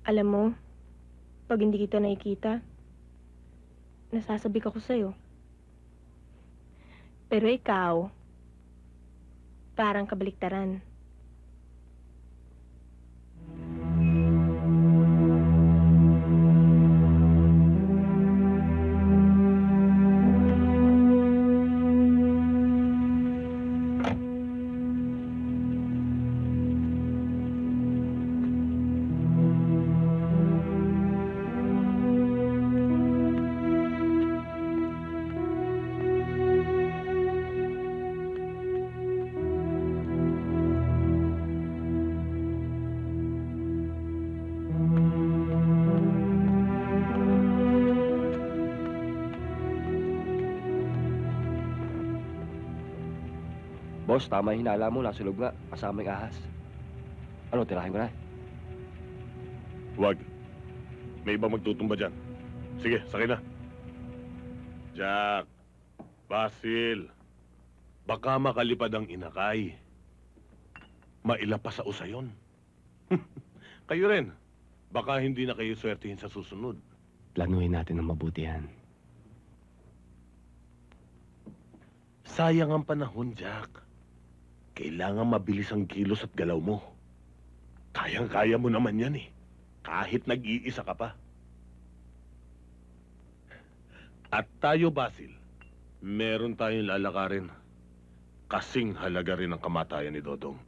Alam mo, pag hindi kita nakikita, nasasabik ako sa'yo. Pero ikaw, parang kabaliktaran. Boss, tama yung hinala mo. Nasa loob nga. Kasama yung ahas. Ano, tirahin ko na? Huwag. May iba magtutumba dyan. Sige, sakay na. Jack, Basil, baka makalipad ang inakay. Mailapa sa usayon. Kayo rin. Baka hindi na kayo swertihin sa susunod. Planuhin natin ng mabuti yan. Sayang ang panahon, Jack. Kailangan mabilis ang kilos at galaw mo. Kayang-kaya mo naman yan eh. Kahit nag-iisa ka pa. At tayo, Basil, meron tayong lalakarin. Kasing halaga rin ang kamatayan ni Dodong.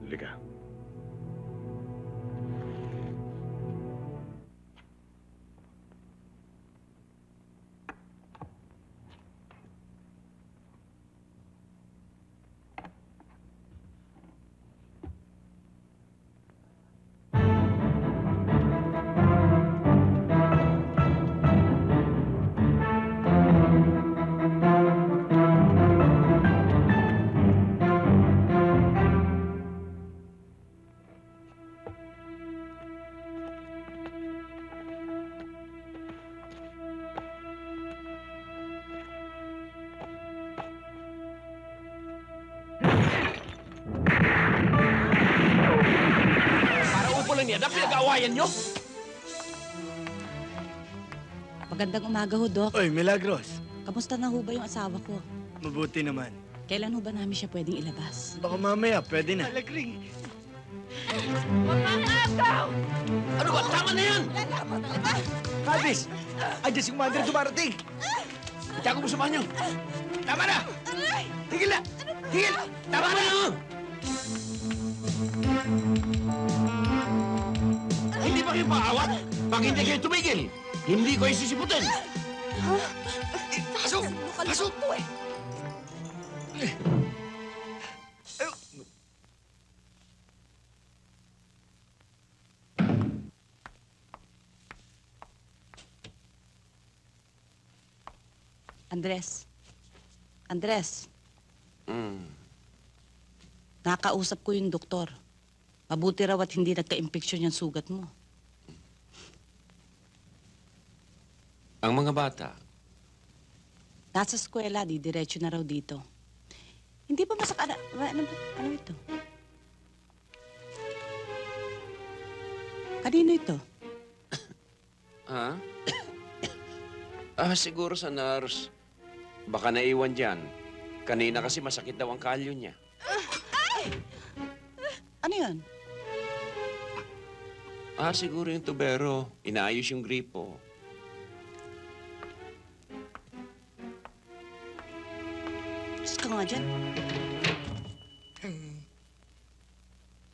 Liga. Yan ang pinag-aawayan nyo? Magandang umaga ho, Doc. Oy, Milagros. Kamusta na ho ba yung asawa ko? Mabuti naman. Kailan ho ba namin siya pwedeng ilabas? Baka mamaya, pwede na. Malagring. Ano ba? Tama na yan! Kalbis! Andiyan si Commander dumarating! Itago mo sa banyo. Tama na! Tigil na! Tigil! Tama na! Hindi ba kayo paawat? Pag hindi kayo tumigil, hindi ko isisiputin. Pasok! Pasok! Andres. Andres. Nakausap ko yung doktor. Mabuti raw at hindi nagka-infeksyon yung sugat mo. Ang mga bata, Nasa eskwela, diretso na raw dito. Hindi pa masakala... Ano ito? Kanino ito? ha? Siguro sa nurse. Baka naiwan dyan. Kanina kasi masakit daw ang kalyo niya. Ano yan? Siguro yung tubero. Inaayos yung gripo. Diyos ka nga dyan.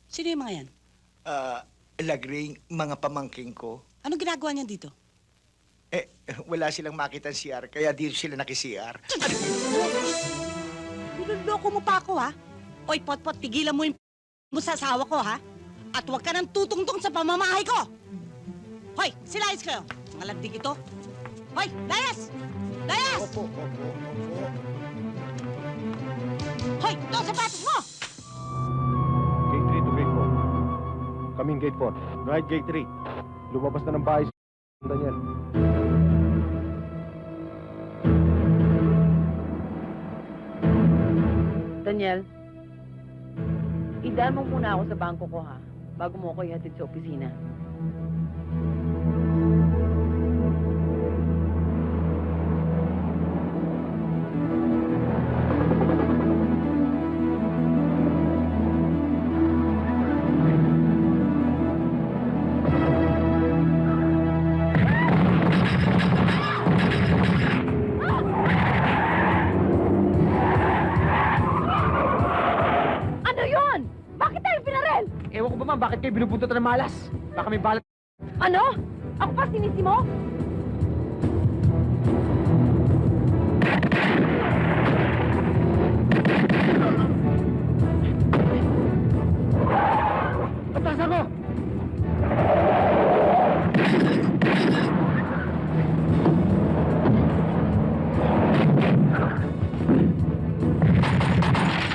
Sino yung mga yan? Lagring, mga pamangking ko. Ano ginagawa niyan dito? Wala silang makita ng CR, kaya dito sila naki-CR. Niloloko mo pa ako, ha? Oy, Potpot, tigilan mo yung mo sa asawa ko, ha? At huwag ka nang tutungtong sa pamamahay ko! Hoy, silayas kayo! Mga landig ito. Hoy, layas! Layas! Opo. Hoy, ito, sapatos mo! Gate 3 to Gate 4. Kaming Gate 4. Right, Gate 3. Lumabas na ng bahay si Daniel. Daniel, idaan mo muna ako sa bangko ko, ha? bago mo ako ihatid sa opisina. Ano yun? Bakit tayo pinarel? Ewan ko ba ma'am, bakit kayo binubuntot ng malas? Baka may balat. Ano? Ako pa sinisi mo? Patas ako!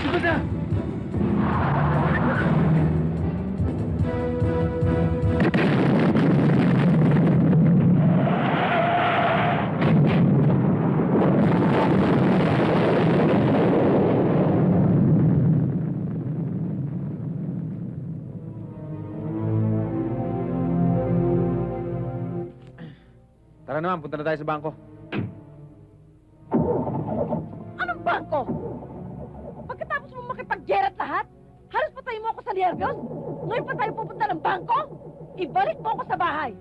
Ikot na! Tara naman, punta na tayo sa bangko. Anong bangko? Pagkatapos mo makipag-gerat lahat, halos patay mo ako sa nervyos. Ngayon pa tayo pupunta ng bangko? Ibalik mo ako sa bahay.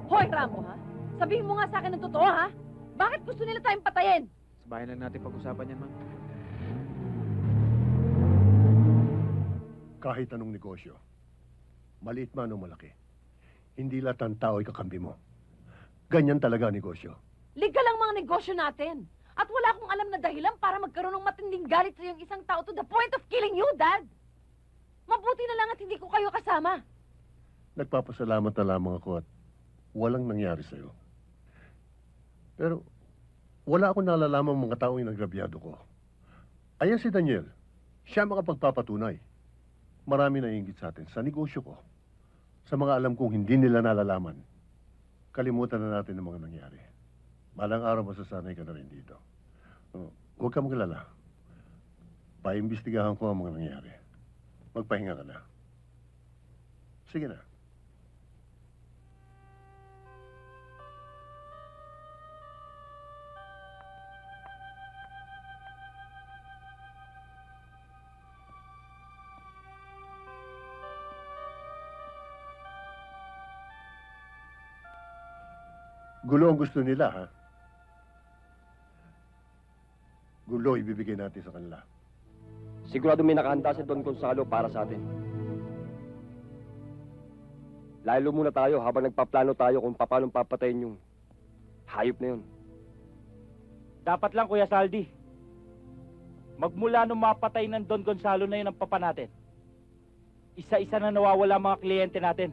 Hoy, Rambo, ha? Sabihin mo nga sa akin ng totoo, ha? Bakit gusto nila tayong patayin? Sa bahay lang natin pag-usapan yan, ma'am. Kahit anong negosyo, maliit man o malaki, hindi lahat ng tao ay kakampi mo. Ganyan talaga ang negosyo. Legal ang mga negosyo natin. At wala akong alam na dahilan para magkaroon ng matinding galit sa iyong isang tao to the point of killing you, Dad. Mabuti na lang at hindi ko kayo kasama. Nagpapasalamat na lamang ako at walang nangyari sa'yo. Pero wala akong nalalamang mga taong inagrabyado ko. Ayan si Daniel. Siya makapagpapatunay. Marami na ingit sa atin sa negosyo ko. Sa mga alam kong hindi nila nalalaman. Kalimutan na natin ang mga nangyari. Malang araw masasanay ka na rin dito. Huwag ka maglala. Paimbestigahan ko ang mga nangyari. Magpahinga ka na. Sige na. Gulo ang gusto nila, ha? Gulo ibibigay natin sa kanila. Sigurado may nakahanda si Don Gonzalo para sa atin. Lalo muna tayo habang nagpaplano tayo kung paano papatayin yung hayop na yun. Dapat lang, Kuya Saldi. Magmula nung mapatay ng Don Gonzalo na yun ang papa natin, isa-isa na nawawala mga kliyente natin.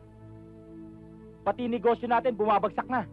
Pati negosyo natin bumabagsak na.